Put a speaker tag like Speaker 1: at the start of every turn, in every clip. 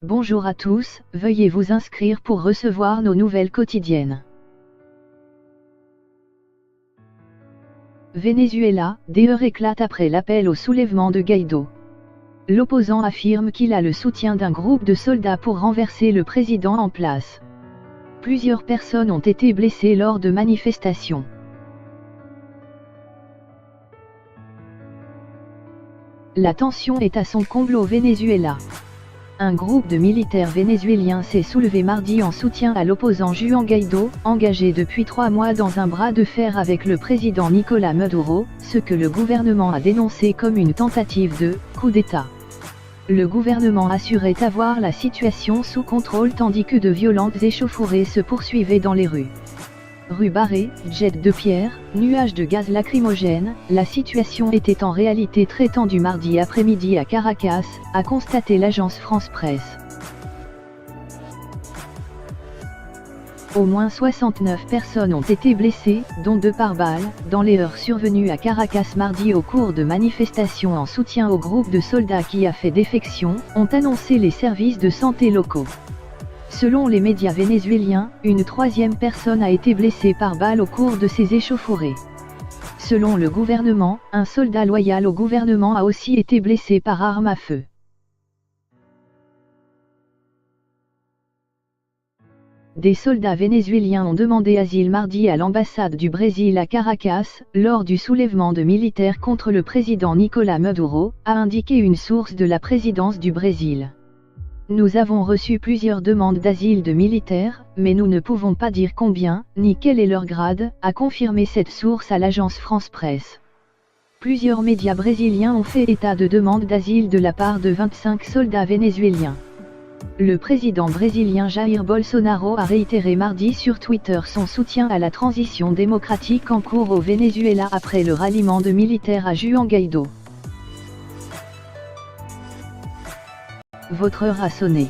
Speaker 1: Bonjour à tous, veuillez vous inscrire pour recevoir nos nouvelles quotidiennes. Venezuela, des heurts éclatent après l'appel au soulèvement de Guaidó. L'opposant affirme qu'il a le soutien d'un groupe de soldats pour renverser le président en place. Plusieurs personnes ont été blessées lors de manifestations. La tension est à son comble au Venezuela. Un groupe de militaires vénézuéliens s'est soulevé mardi en soutien à l'opposant Juan Guaidó, engagé depuis 3 mois dans un bras de fer avec le président Nicolás Maduro, ce que le gouvernement a dénoncé comme une tentative de « coup d'État ». Le gouvernement assurait avoir la situation sous contrôle tandis que de violentes échauffourées se poursuivaient dans les rues. Rues barrées, jets de pierre, nuages de gaz lacrymogène, la situation était en réalité très tendue mardi après-midi à Caracas, a constaté l'agence France-Presse. Au moins 69 personnes ont été blessées, dont 2 par balle, dans les heurts survenus à Caracas mardi au cours de manifestations en soutien au groupe de soldats qui a fait défection, ont annoncé les services de santé locaux. Selon les médias vénézuéliens, une 3e personne a été blessée par balle au cours de ces échauffourées. Selon le gouvernement, un soldat loyal au gouvernement a aussi été blessé par arme à feu. Des soldats vénézuéliens ont demandé asile mardi à l'ambassade du Brésil à Caracas, lors du soulèvement de militaires contre le président Nicolás Maduro, a indiqué une source de la présidence du Brésil. Nous avons reçu plusieurs demandes d'asile de militaires, mais nous ne pouvons pas dire combien, ni quel est leur grade, a confirmé cette source à l'agence France-Presse. Plusieurs médias brésiliens ont fait état de demandes d'asile de la part de 25 soldats vénézuéliens. Le président brésilien Jair Bolsonaro a réitéré mardi sur Twitter son soutien à la transition démocratique en cours au Venezuela après le ralliement de militaires à Juan Guaidó. Votre heure a sonné.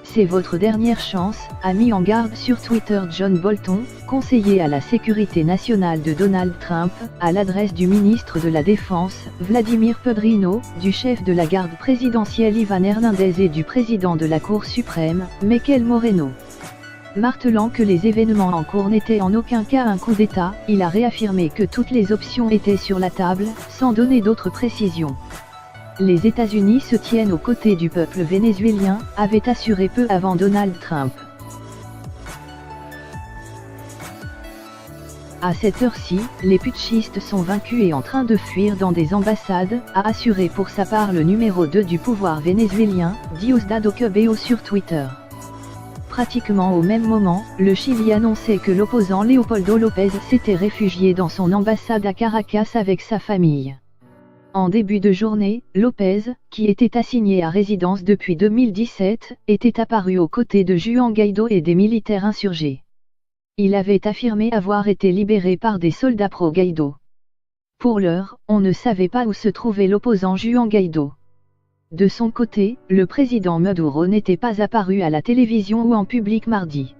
Speaker 1: C'est votre dernière chance, a mis en garde sur Twitter John Bolton, conseiller à la sécurité nationale de Donald Trump, à l'adresse du ministre de la Défense, Vladimir Pedrino, du chef de la garde présidentielle Iván Hernández et du président de la Cour suprême, Michael Moreno. Martelant que les événements en cours n'étaient en aucun cas un coup d'État, il a réaffirmé que toutes les options étaient sur la table, sans donner d'autres précisions. Les États-Unis se tiennent aux côtés du peuple vénézuélien, avait assuré peu avant Donald Trump. À cette heure-ci, les putschistes sont vaincus et en train de fuir dans des ambassades, a assuré pour sa part le numéro 2 du pouvoir vénézuélien, Diosdado Cabello sur Twitter. Pratiquement au même moment, le Chili annonçait que l'opposant Leopoldo López s'était réfugié dans son ambassade à Caracas avec sa famille. En début de journée, López, qui était assigné à résidence depuis 2017, était apparu aux côtés de Juan Guaidó et des militaires insurgés. Il avait affirmé avoir été libéré par des soldats pro-Guaidó. Pour l'heure, on ne savait pas où se trouvait l'opposant Juan Guaidó. De son côté, le président Maduro n'était pas apparu à la télévision ou en public mardi.